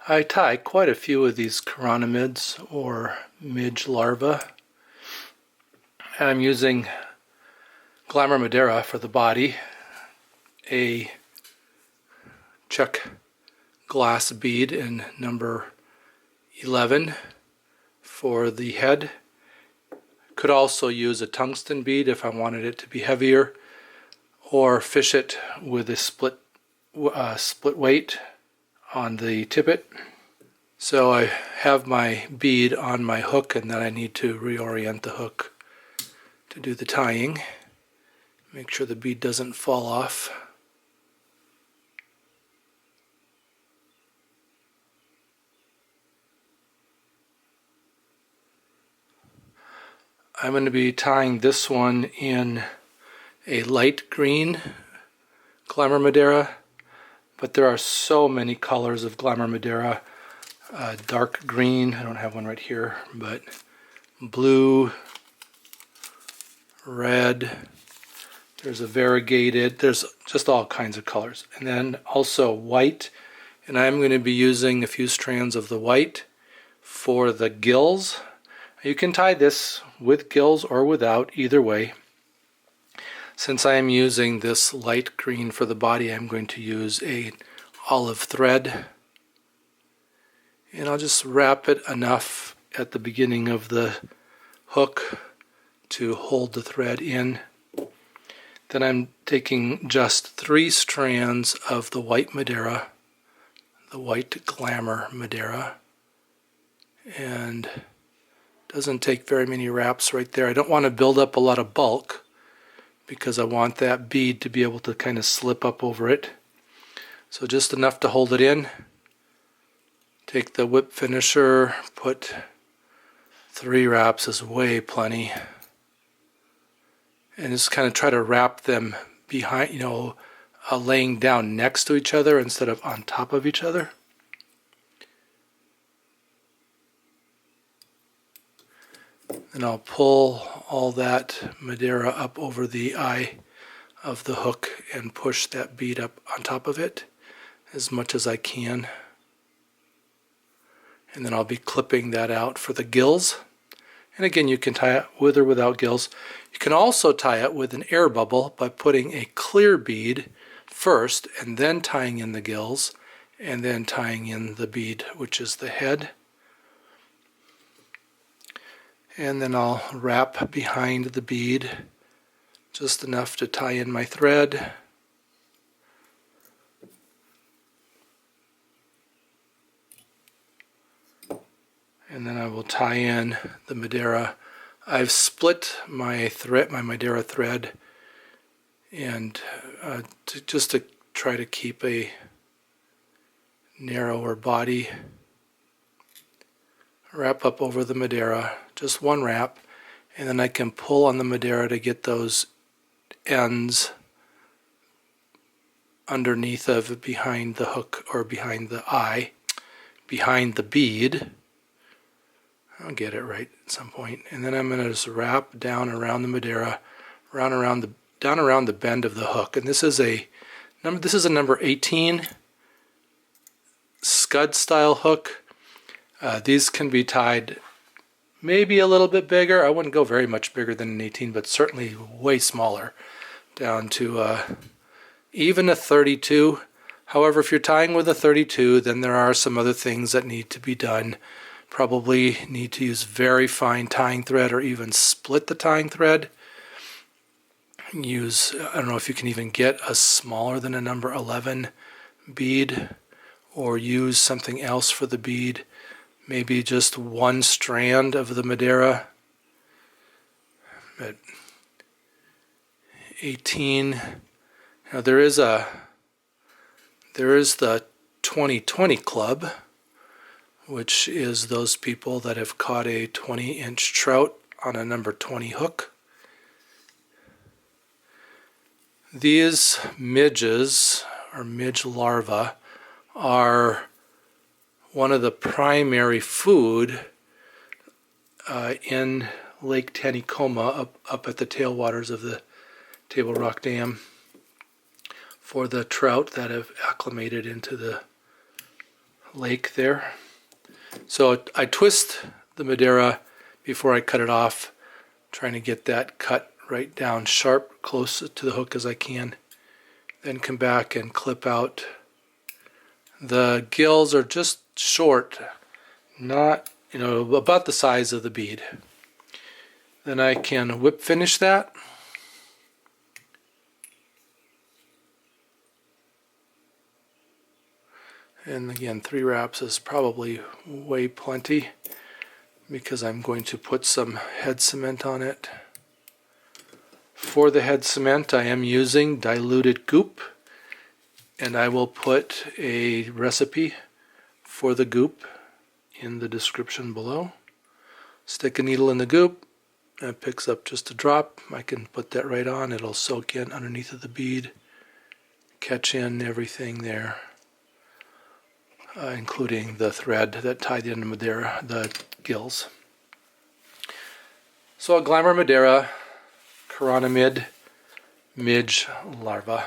I tie quite a few of these Chironomids or Midge larva. And I'm using Glamour Madeira for the body, a check glass bead in number 11 for the head. Could also use a tungsten bead if I wanted it to be heavier, or fish it with a split weight on the tippet. So I have my bead on my hook, and then I need to reorient the hook to do the tying. Make sure the bead doesn't fall off. I'm going to be tying this one in a light green Glamour Madeira, but there are so many colors of Glamour Madeira. Dark green, I don't have one right here, but blue, red, there's a variegated, there's just all kinds of colors. And then also white, and I'm going to be using a few strands of the white for the gills. You can tie this with gills or without, either way. Since I am using this light green for the body, I'm going to use a olive thread. And I'll just wrap it enough at the beginning of the hook to hold the thread in. Then I'm taking just 3 strands of the white Madeira, the white Glamour Madeira, and doesn't take very many wraps right there. I don't want to build up a lot of bulk because I want that bead to be able to kind of slip up over it. So just enough to hold it in. Take the whip finisher, put 3 wraps is way plenty. And just kind of try to wrap them behind, laying down next to each other instead of on top of each other. And I'll pull all that Madeira up over the eye of the hook and push that bead up on top of it as much as I can. And then I'll be clipping that out for the gills. And again, you can tie it with or without gills. You can also tie it with an air bubble by putting a clear bead first and then tying in the gills and then tying in the bead, which is the head. And then I'll wrap behind the bead just enough to tie in my thread. And then I will tie in the Madeira. I've split my Madeira thread, and just to try to keep a narrower body. Wrap up over the Madeira, just one wrap, and then I can pull on the Madeira to get those ends underneath of behind the hook or behind the eye, behind the bead. I'll get it right at some point. And then I'm going to just wrap down around the Madeira, down around the bend of the hook. And this is a number 18 scud style hook. These can be tied maybe a little bit bigger. I wouldn't go very much bigger than an 18, but certainly way smaller, down to even a 32. However, if you're tying with a 32, then there are some other things that need to be done. Probably need to use very fine tying thread or even split the tying thread. I don't know if you can even get a smaller than a number 11 bead, or use something else for the bead. Maybe just one strand of the Madeira. But 18. Now there is the 2020 club, which is those people that have caught a 20-inch trout on a number 20 hook. These midges, or midge larvae, are one of the primary food in Lake Taneycoma up at the tailwaters of the Table Rock Dam for the trout that have acclimated into the lake there. So I twist the Madeira before I cut it off, trying to get that cut right down sharp, close to the hook as I can. Then come back and clip out. The gills are just short, not, about the size of the bead. Then I can whip finish that. And again, 3 wraps is probably way plenty because I'm going to put some head cement on it. For the head cement, I am using diluted Goop, and I will put a recipe for the Goop in the description below. Stick a needle in the Goop, and it picks up just a drop. I can put that right on. It'll soak in underneath of the bead, catch in everything there. Including the thread that tied in the Madeira, the gills. So a Glamour Madeira, Chironomid, Midge, Larva.